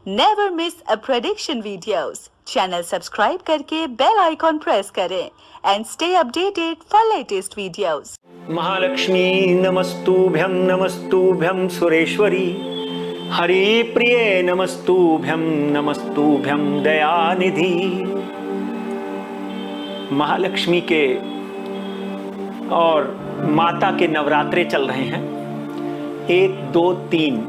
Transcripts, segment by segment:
Never miss अ prediction videos. Channel subscribe करके bell icon press करें and stay updated for latest videos. Mahalakshmi नमस्तुभ्यं सुरेश्वरी, हरि प्रिये नमस्तुभ्यं दयानिधि। महालक्ष्मी के और माता के नवरात्रे चल रहे हैं। 1, 2, 3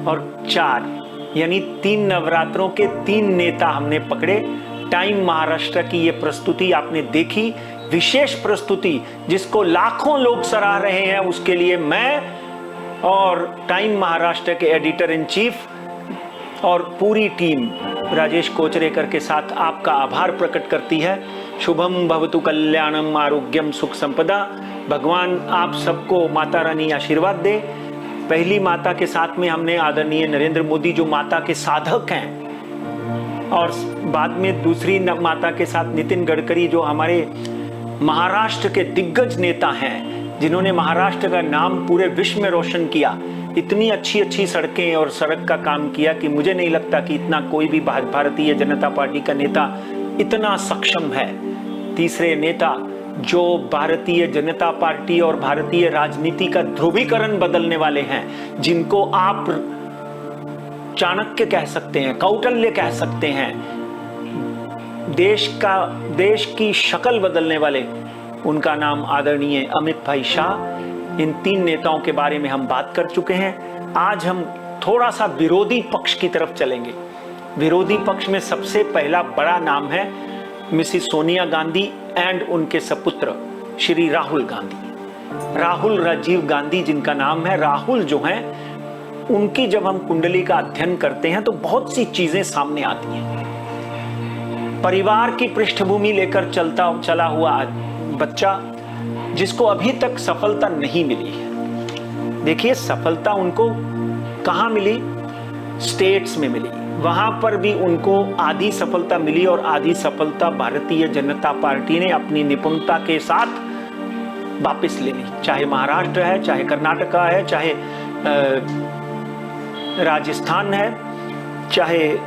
और 4 यानी 3 नवरात्रों के 3 नेता हमने पकड़े। टाइम महाराष्ट्र की ये प्रस्तुति आपने देखी, विशेष प्रस्तुति जिसको लाखों लोग सराह रहे हैं, उसके लिए मैं और टाइम महाराष्ट्र के एडिटर इन चीफ और पूरी टीम राजेश कोचरेकर के साथ आपका आभार प्रकट करती है। शुभम भवतु कल्याणम आरोग्यम सुख संपदा। भगवान आप सबको माता रानी आशीर्वाद दे। पहली माता के साथ में हमने आदरणीय नरेंद्र मोदी जो माता के साधक हैं, और बाद में दूसरी माता के साथ नितिन गडकरी जो हमारे महाराष्ट्र के दिग्गज नेता हैं, जिन्होंने महाराष्ट्र का नाम पूरे विश्व में रोशन किया। इतनी अच्छी अच्छी सड़कें और सड़क का काम किया कि मुझे नहीं लगता कि इतना कोई भी भारतीय जनता पार्टी का नेता इतना सक्षम है। तीसरे नेता जो भारतीय जनता पार्टी और भारतीय राजनीति का ध्रुवीकरण बदलने वाले हैं, जिनको आप चाणक्य कह सकते हैं, कौटिल्य कह सकते हैं, देश की शक्ल बदलने वाले, उनका नाम आदरणीय अमित भाई शाह। इन 3 नेताओं के बारे में हम बात कर चुके हैं। आज हम थोड़ा सा विरोधी पक्ष की तरफ चलेंगे। विरोधी पक्ष में सबसे पहला बड़ा नाम है मिसिस सोनिया गांधी एंड उनके सपुत्र श्री राहुल गांधी, राहुल राजीव गांधी जिनका नाम है। राहुल जो हैं, उनकी जब हम कुंडली का अध्ययन करते हैं तो बहुत सी चीजें सामने आती हैं। परिवार की पृष्ठभूमि लेकर चला हुआ बच्चा जिसको अभी तक सफलता नहीं मिली है। देखिए, सफलता उनको कहां मिली? स्टेट्स में मिली। वहां पर भी उनको आधी सफलता मिली और आधी सफलता भारतीय जनता पार्टी ने अपनी निपुणता के साथ वापस ले ली। चाहे महाराष्ट्र है, चाहे कर्नाटका है, चाहे राजस्थान है, चाहे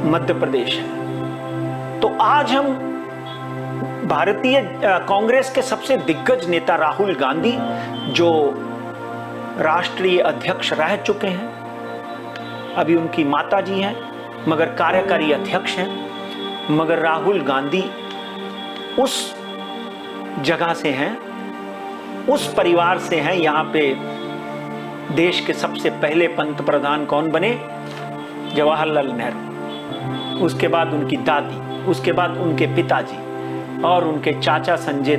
मध्य प्रदेश है। तो आज हम भारतीय कांग्रेस के सबसे दिग्गज नेता राहुल गांधी, जो राष्ट्रीय अध्यक्ष रह चुके हैं, अभी उनकी माता जी हैं मगर कार्यकारी अध्यक्ष हैं, मगर राहुल गांधी उस जगह से हैं, उस परिवार से हैं। यहाँ पे देश के सबसे पहले पंतप्रधान कौन बने? जवाहरलाल नेहरू। उसके बाद उनकी दादी, उसके बाद उनके पिताजी और उनके चाचा संजय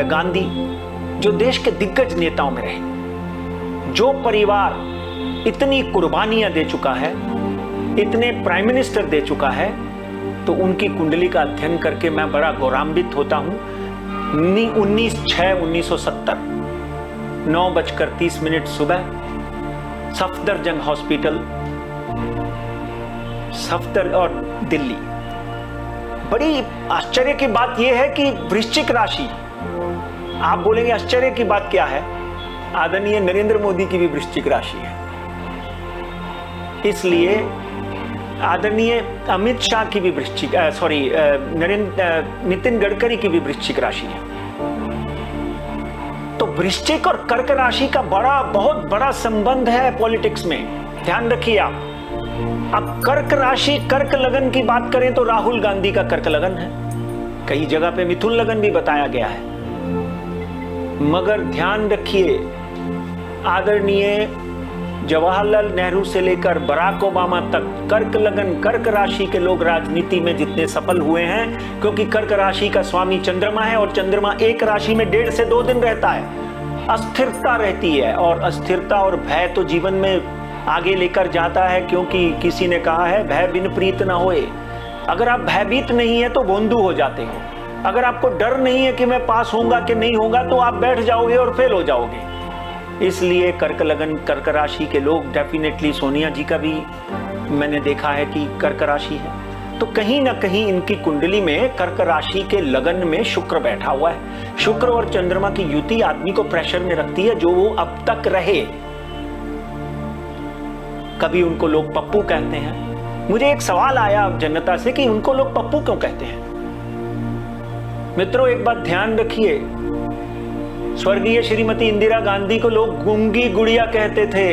गांधी, जो देश के दिग्गज नेताओं में रहे। जो परिवार इतनी कुर्बानियां दे चुका है, इतने प्राइम मिनिस्टर दे चुका है, तो उनकी कुंडली का अध्ययन करके मैं बड़ा गौरवान्वित होता हूं। 19/6/1970 9:30 सुबह सफदरजंग हॉस्पिटल, सफदर और दिल्ली। बड़ी आश्चर्य की बात यह है कि वृश्चिक राशि, आप बोलेंगे आश्चर्य की बात क्या है? आदरणीय नरेंद्र मोदी की भी वृश्चिक राशि है, इसलिए आदरणीय अमित शाह की भी नितिन गडकरी की भी वृश्चिक राशि है। तो वृश्चिक और कर्क राशि का बहुत बड़ा संबंध है पॉलिटिक्स में, ध्यान रखिए आप। अब कर्क राशि, कर्क लगन की बात करें तो राहुल गांधी का कर्क लगन है, कई जगह पे मिथुन लगन भी बताया गया है। मगर ध्यान रखिए, आदरणीय जवाहरलाल नेहरू से लेकर बराक ओबामा तक कर्क लगन, कर्क राशि के लोग राजनीति में जितने सफल हुए हैं, क्योंकि कर्क राशि का स्वामी चंद्रमा है और चंद्रमा एक राशि में 1.5 से 2 दिन रहता है। अस्थिरता रहती है, और अस्थिरता और भय तो जीवन में आगे लेकर जाता है, क्योंकि किसी ने कहा है भय बिन प्रीत न होए। अगर आप भयभीत नहीं है तो भोंदू हो जाते हो। अगर आपको डर नहीं है कि मैं पास होऊंगा कि नहीं होगा, तो आप बैठ जाओगे और फेल हो जाओगे। इसलिए कर्क लगन, कर्क राशि के लोग डेफिनेटली, सोनिया जी का भी मैंने देखा है कि कर्क राशि है, तो कहीं ना कहीं इनकी कुंडली में कर्क राशि के लगन में शुक्र बैठा हुआ है। शुक्र और चंद्रमा की युति आदमी को प्रेशर में रखती है, जो वो अब तक रहे। कभी उनको लोग पप्पू कहते हैं। मुझे एक सवाल आया जनता से कि उनको लोग पप्पू क्यों कहते हैं। मित्रों, एक बात ध्यान रखिए, स्वर्गीय श्रीमती इंदिरा गांधी को लोग गूंगी गुड़िया कहते थे।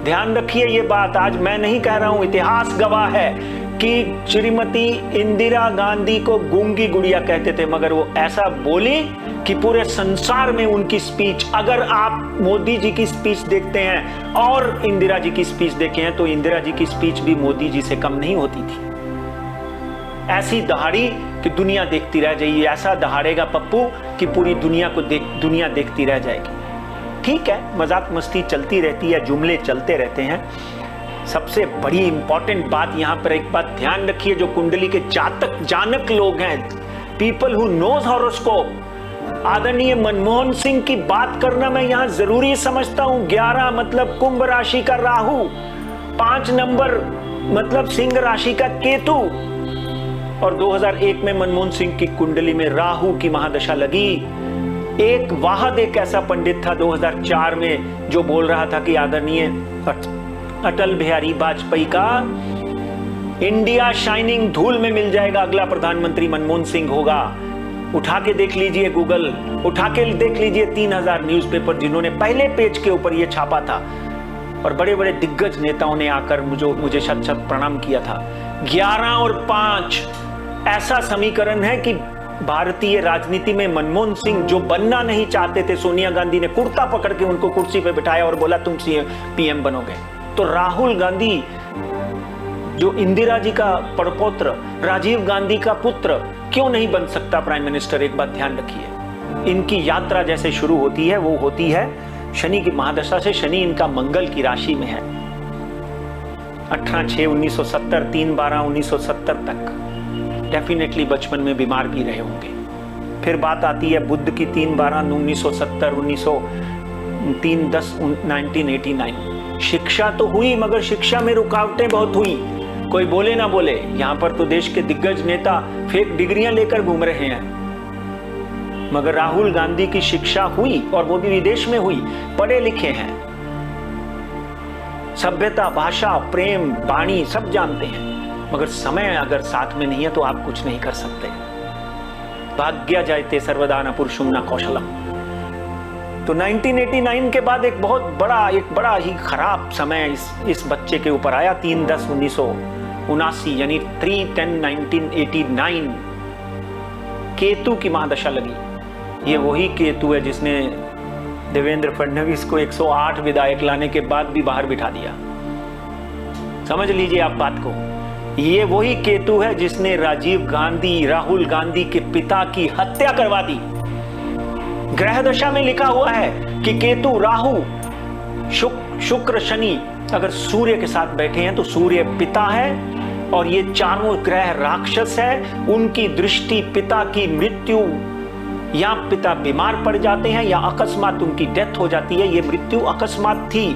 ध्यान रखिए ये बात, आज मैं नहीं कह रहा हूं, इतिहास गवाह है कि श्रीमती इंदिरा गांधी को गूंगी गुड़िया कहते थे, मगर वो ऐसा बोली कि पूरे संसार में उनकी स्पीच, अगर आप मोदी जी की स्पीच देखते हैं और इंदिरा जी की स्पीच देखे हैं तो इंदिरा जी की स्पीच भी मोदी जी से कम नहीं होती थी। ऐसी दहाड़ी कि दुनिया देखती रह जाएगी, ऐसा दहाड़ेगा पप्पू कि पूरी दुनिया को दुनिया देखती रह जाएगी। ठीक है, मजाक मस्ती चलती रहती है, जुमले चलते रहते हैं। सबसे बड़ी इंपॉर्टेंट बात यहां पर एक बात ध्यान रखिए, जो कुंडली के जातक जानक लोग हैं, पीपल हु नोज हॉरोस्कोप, आदरणीय मनमोहन सिंह की बात करना मैं यहां जरूरी समझता हूं। 11 मतलब कुंभ राशि का राहु, 5 नंबर मतलब सिंह राशि का केतु, और 2001 में मनमोहन सिंह की कुंडली में राहु की महादशा लगी। एक वाहद एक ऐसा पंडित था 2004 में जो बोल रहा था कि आदरणीय अटल बिहारी वाजपेयी का इंडिया शाइनिंग धूल में मिल जाएगा, अगला प्रधानमंत्री मनमोहन सिंह होगा। उठा के देख लीजिए गूगल, उठा के देख लीजिए 3000 न्यूज़पेपर जिन्होंने पहले पेज के ऊपर यह छापा था, और बड़े बड़े दिग्गज नेताओं ने आकर मुझे शत शत प्रणाम किया था। 11 और 5 ऐसा समीकरण है कि भारतीय राजनीति में मनमोहन सिंह जो बनना नहीं चाहते थे, सोनिया गांधी ने कुर्ता पकड़ के उनको कुर्सी पे बिठाया और बोला तुम पीएम बनोगे। तो राहुल गांधी जो इंदिरा जी का पड़पोत्र, राजीव गांधी का पुत्र, क्यों नहीं बन सकता प्राइम मिनिस्टर? एक बात ध्यान रखिए, इनकी यात्रा जैसे शुरू होती है वो होती है शनि की महादशा से। शनि इनका मंगल की राशि में है। 18/6/1970, 3/12/1970 तक डेफिनेटली बचपन में बीमार भी रहे होंगे। फिर बात आती है बुद्ध की 3/12/1970, 3/10/1989। शिक्षा तो हुई मगर शिक्षा में रुकावटें बहुत हुई, कोई बोले ना बोले। यहां पर तो देश के दिग्गज नेता फेक डिग्रियां लेकर घूम रहे हैं, मगर राहुल गांधी की शिक्षा हुई और वो भी विदेश में हुई, पढ़े लिखे हैं, सभ्यता, भाषा, प्रेम, वाणी सब जानते हैं। मगर समय अगर साथ में नहीं है तो आप कुछ नहीं कर सकते। भाग्य जायते सर्वदा न पुरुषुम न कौशलम। तो 1989 के बाद एक बड़ा ही खराब समय इस बच्चे के ऊपर आया। 3/10/1979 यानी 3/10/1989 केतु की महादशा लगी। ये वही केतु है जिसने देवेंद्र फडणवीस को 108 विधायक लाने के बाद भी बाहर बिठा दिया। समझ लीजिए आप बात को, ये वही केतु है जिसने राजीव गांधी, राहुल गांधी के पिता की हत्या करवा दी। ग्रह दशा में लिखा हुआ है कि केतु, राहु, शुक्र, शनि अगर सूर्य के साथ बैठे हैं तो सूर्य पिता है और ये चारों ग्रह राक्षस है। उनकी दृष्टि पिता की मृत्यु, या पिता बीमार पड़ जाते हैं या अकस्मात उनकी डेथ हो जाती है। ये मृत्यु अकस्मात थी।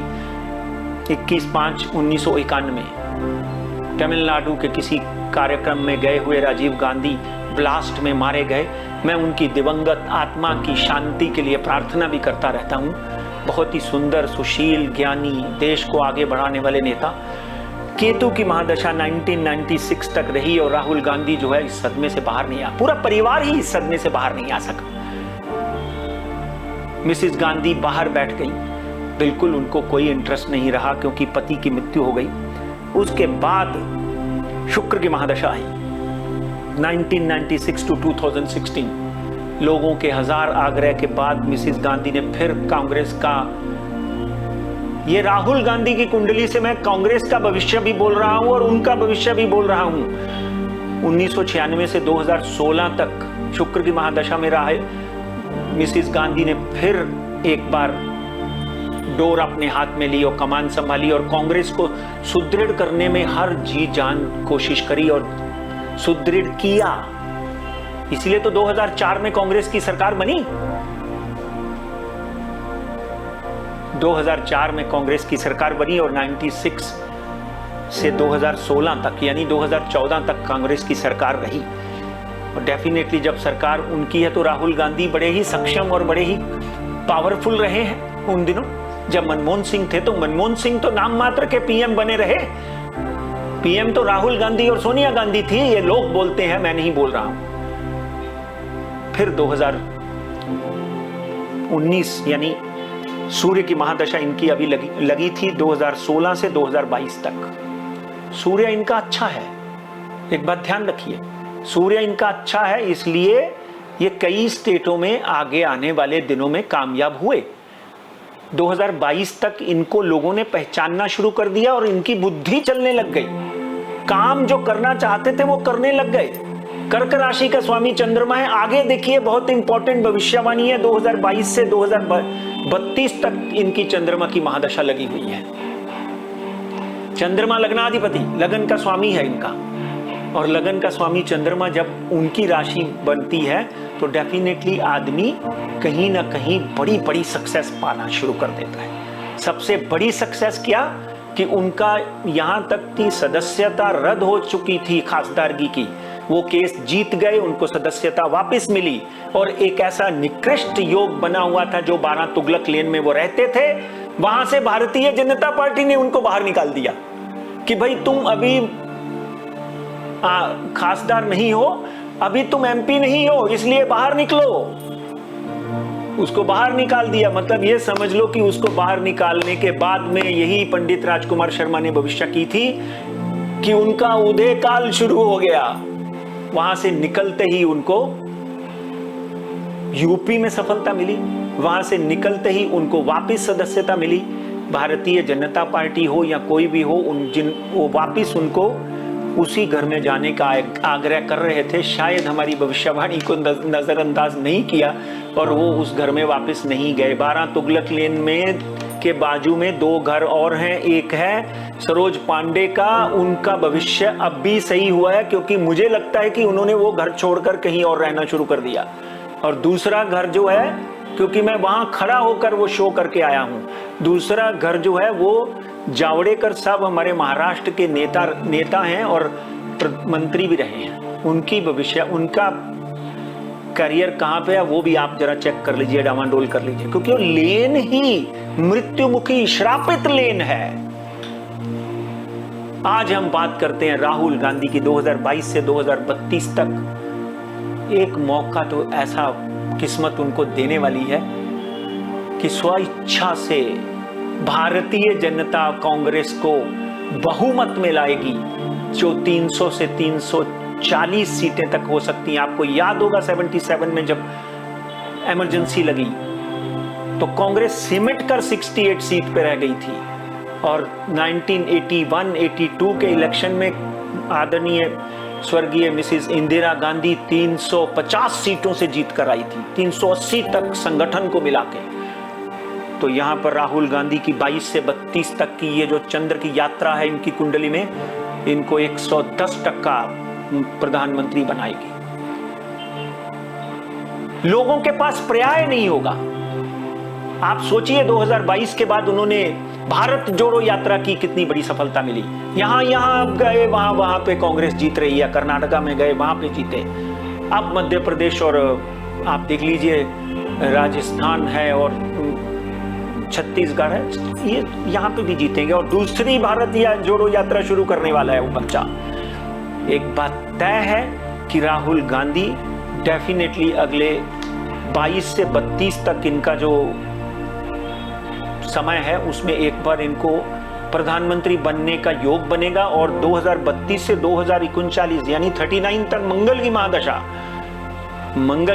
21/5/1991 तमिलनाडु के किसी कार्यक्रम में गए हुए राजीव गांधी ब्लास्ट में मारे गए। मैं उनकी दिवंगत आत्मा की शांति के लिए प्रार्थना भी करता रहता हूं। बहुत ही सुंदर, सुशील, ज्ञानी, देश को आगे बढ़ाने वाले नेता। केतु की महादशा 1996 तक रही और राहुल गांधी जो है इस सदमे से बाहर नहीं आ, पूरा परिवार ही इस सदमे से बाहर नहीं आ सका। मिसेस गांधी बाहर बैठ गई, बिल्कुल उनको कोई इंटरेस्ट नहीं रहा क्योंकि पति की मृत्यु हो गई। उसके बाद शुक्र की महादशा आई 1996 to 2016। लोगों के 1000 आग्रह के बाद मिसेस गांधी ने फिर कांग्रेस का, ये राहुल गांधी की कुंडली से मैं कांग्रेस का भविष्य भी बोल रहा हूं और उनका भविष्य भी बोल रहा हूं। 1996 से 2016 तक शुक्र की महादशा में रहा है। मिसेस गांधी ने फिर एक बार डोर अपने हाथ में ली और कमान संभाली और कांग्रेस को सुदृढ़ करने में हर जी जान कोशिश करी और सुदृढ़ किया। इसलिए तो 2004 में कांग्रेस की सरकार बनी। 2004 में कांग्रेस की सरकार बनी और 96 से 2016 तक यानी 2014 तक कांग्रेस की सरकार रही। और डेफिनेटली जब सरकार उनकी है तो राहुल गांधी बड़े ही सक्षम और बड़े ही पावरफुल रहे हैं उन दिनों। जब मनमोहन सिंह थे तो मनमोहन सिंह तो नाम मात्र के पीएम बने रहे, पीएम तो राहुल गांधी और सोनिया गांधी थी, ये लोग बोलते हैं, मैं नहीं बोल रहा हूं। फिर 2019 यानी सूर्य की महादशा इनकी अभी लगी थी 2016 से 2022 तक। सूर्य इनका अच्छा है, एक बात ध्यान रखिए, सूर्य इनका अच्छा है, इसलिए ये कई स्टेटों में आगे आने वाले दिनों में कामयाब हुए। 2022 तक इनको लोगों ने पहचानना शुरू कर दिया और इनकी बुद्धि चलने लग गई, काम जो करना चाहते थे वो करने लग गए। कर्क राशि का स्वामी चंद्रमा है, आगे देखिए बहुत इंपॉर्टेंट भविष्यवाणी है, 2022 से 2032 तक इनकी चंद्रमा की महादशा लगी हुई है। चंद्रमा लग्नाधिपति, लगन का स्वामी है इनका, और लगन का स्वामी चंद्रमा जब उनकी राशि बनती है तो डेफिनेटली आदमी कहीं ना कहीं बड़ी बड़ी सक्सेस पाना शुरू कर देता है। सबसे बड़ी सक्सेस क्या कि उनका यहां तक की सदस्यता रद्द हो चुकी थी खासदारगी की, वो केस जीत गए, उनको सदस्यता वापस मिली, और एक ऐसा निकृष्ट योग बना हुआ था जो 12 तुगलक लेन में वो रहते थे, वहां से भारतीय जनता पार्टी ने उनको बाहर निकाल दिया कि भाई तुम अभी खासदार नहीं हो, अभी तुम एमपी नहीं हो, इसलिए बाहर निकलो। उसको बाहर निकाल दिया, मतलब ये समझ लो कि उसको बाहर निकालने के बाद में यही पंडित राजकुमार शर्मा ने भविष्य की थी कि उनका उदय काल शुरू हो गया। वहां से निकलते ही उनको यूपी में सफलता मिली, वहां से निकलते ही उनको वापस सदस्यता मिली। भारतीय जनता पार्टी हो या कोई भी हो, वो वापस उनको उसी घर में जाने का आग्रह कर रहे थे। शायद हमारी भविष्यवाणी को नजरअंदाज नहीं किया और वो उस घर में वापस नहीं गए। 12 तुगलक लेन में के बाजू में 2 घर और हैं, एक है सरोज पांडे का, उनका भविष्य अब भी सही हुआ है क्योंकि मुझे लगता है कि उन्होंने वो घर छोड़कर कहीं और रहना शुरू कर दिया। और दूसरा घर जो है, क्योंकि मैं वहां खड़ा होकर वो शो करके आया हूं, दूसरा घर जो है वो जावड़ेकर साहब हमारे महाराष्ट्र के नेता हैं और मंत्री भी रहे हैं। उनकी भविष्य, उनका करियर कहां पे है वो भी आप जरा चेक कर लीजिए, डामाडोल कर लीजिए, क्योंकि वो लेन ही मृत्युमुखी श्रापित लेन है। आज हम बात करते हैं राहुल गांधी की 2022 से 2032 तक। एक मौका तो ऐसा किस्मत उनको देने वाली है कि स्वेच्छा से भारतीय जनता कांग्रेस को बहुमत में लाएगी, जो 300 से 340 सीटें तक हो सकती हैं। आपको याद होगा 77 में जब इमरजेंसी लगी तो कांग्रेस सिमट कर 68 सीट पे रह गई थी, और 1981-82 के इलेक्शन में आदरणीय स्वर्गीय मिसेस इंदिरा गांधी 350 सीटों से जीत कर आई थी, 380 तक संगठन को मिला के। तो यहां पर राहुल गांधी की 22 से 32 तक की ये जो चंद्र की यात्रा है इनकी कुंडली में, इनको 110% प्रधानमंत्री बनाएगी। लोगों के पास पर्याय नहीं होगा। आप सोचिए 2022 के बाद उन्होंने भारत जोड़ो यात्रा की कितनी बड़ी सफलता मिली। यहां गए, वहां पे कांग्रेस जीत रही है, कर्नाटका में गए वहां पे जीते, अब मध्य प्रदेश और आप देख लीजिए राजस्थान है और छत्तीसगढ़ है, ये यहाँ पे भी जीतेंगे और दूसरी भारत या जोड़ो यात्रा शुरू करने वाला है वो बच्चा। एक बात तय है कि राहुल गांधी डेफिनेटली अगले 22 से 32 तक इनका जो समय है उसमें एक बार इनको प्रधानमंत्री बनने का योग बनेगा, और 2032 से 2039 यानी 39 तक मंगल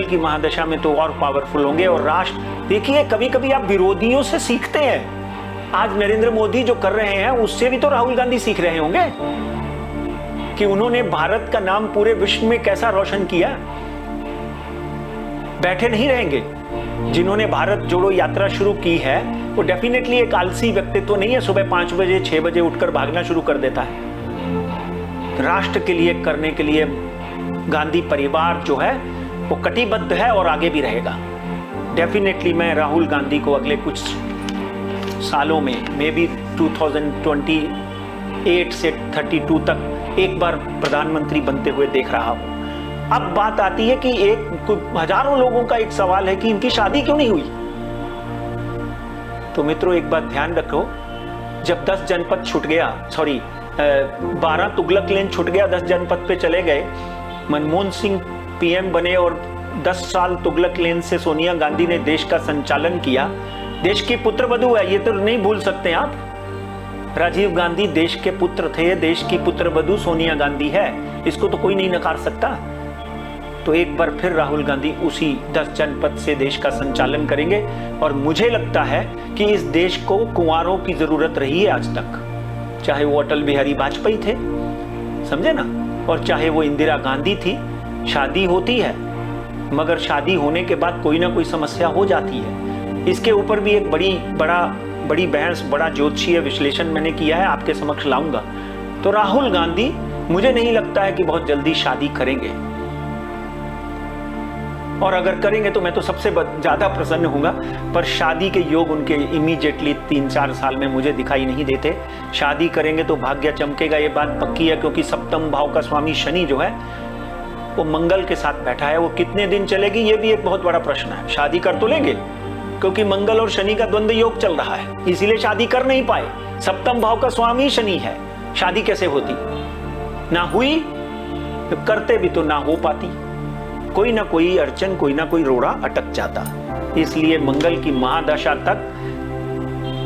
की महादशा में तो और पावरफुल होंगे। और राष्ट्र, देखिए कभी कभी आप विरोधियों से सीखते हैं। आज नरेंद्र मोदी जो कर रहे हैं उससे भी तो राहुल गांधी सीख रहे होंगे कि उन्होंने भारत का नाम पूरे विश्व में कैसा रोशन किया। बैठे नहीं रहेंगे। जिन्होंने भारत जोड़ो यात्रा शुरू की है वो डेफिनेटली एक आलसी व्यक्तित्व तो नहीं है, सुबह 5 बजे 6 बजे उठकर भागना शुरू कर देता है। राष्ट्र के लिए करने के लिए गांधी परिवार जो है वो कटिबद्ध है और आगे भी रहेगा। डेफिनेटली मैं राहुल गांधी को अगले कुछ सालों में, मे बी 2028 से 32 तक एक बार प्रधानमंत्री बनते हुए देख रहा हूं। अब बात आती है कि हजारों लोगों का एक सवाल है कि इनकी शादी क्यों नहीं हुई। तो मित्रों एक बात ध्यान रखो, जब 10 जनपद छूट गया, 12 तुगलक लेन छूट गया, 10 जनपद पे चले गए, मनमोहन सिंह पीएम बने और 10 साल तुगलक लेन से सोनिया गांधी ने देश का संचालन किया। देश की पुत्रवधू है, ये तो नहीं भूल सकते आप। राजीव गांधी देश के पुत्र थे, देश की पुत्रवधू सोनिया गांधी है, इसको तो कोई नहीं नकार सकता। तो एक बार फिर राहुल गांधी उसी 10 जनपद से देश का संचालन करेंगे और मुझे लगता है कि इस देश को कुंवारों की जरूरत रही है आज तक, चाहे वो अटल बिहारी वाजपेयी थे, समझे ना, और चाहे वो इंदिरा गांधी थी। शादी होती है मगर शादी होने के बाद कोई ना कोई समस्या हो जाती है। इसके ऊपर भी एक बड़ी बहस, बड़ा ज्योतिषीय विश्लेषण मैंने किया है, आपके समक्ष लाऊंगा। तो राहुल गांधी मुझे नहीं लगता है कि बहुत जल्दी शादी करेंगे, और अगर करेंगे तो मैं तो सबसे ज्यादा प्रसन्न होऊंगा। पर शादी के योग उनके इमीडिएटली 3-4 साल में मुझे दिखाई नहीं देते। शादी करेंगे तो भाग्य चमकेगा, ये बात पक्की है, क्योंकि सप्तम भाव का स्वामी शनि जो है वो मंगल के साथ बैठा है। वो कितने दिन चलेगी ये भी एक बहुत बड़ा प्रश्न है। शादी कर तो लेंगे क्योंकि मंगल और शनि का द्वंद्व योग चल रहा है, इसीलिए शादी कर नहीं पाए। सप्तम भाव का स्वामी शनि है, शादी कैसे होती? ना हुई तो करते भी तो ना हो पाती, कोई ना कोई अड़चन, कोई ना कोई रोड़ा अटक जाता। इसलिए मंगल की महादशा तक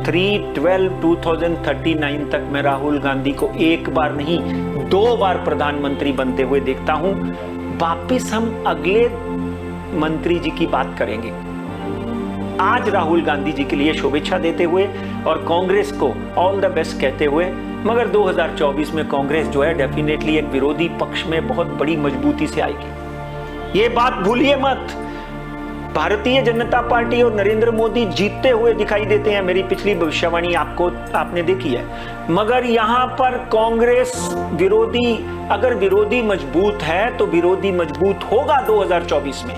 3/12/2039 तक मैं राहुल गांधी को एक बार नहीं 2 बार प्रधानमंत्री बनते हुए देखता हूं। वापिस हम अगले मंत्री जी की बात करेंगे। आज राहुल गांधी जी के लिए शुभेच्छा देते हुए और कांग्रेस को ऑल द बेस्ट कहते हुए, मगर 2024 में कांग्रेस जो है डेफिनेटली एक विरोधी पक्ष में बहुत बड़ी मजबूती से आएगी। ये बात भूलिए मत। भारतीय जनता पार्टी और नरेंद्र मोदी जीतते हुए दिखाई देते हैं, मेरी पिछली भविष्यवाणी आपने देखी है, मगर यहां पर कांग्रेस विरोधी, अगर विरोधी मजबूत है तो विरोधी मजबूत होगा 2024 में।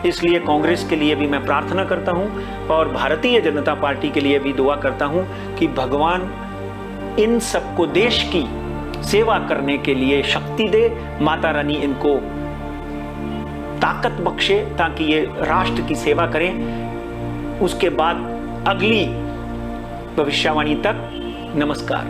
इसलिए कांग्रेस के लिए भी मैं प्रार्थना करता हूं और भारतीय जनता पार्टी के लिए भी दुआ करता हूं कि भगवान इन सबको देश की सेवा करने के लिए शक्ति दे, माता रानी इनको ताकत बख्शे ताकि ये राष्ट्र की सेवा करें। उसके बाद अगली भविष्यवाणी तक नमस्कार।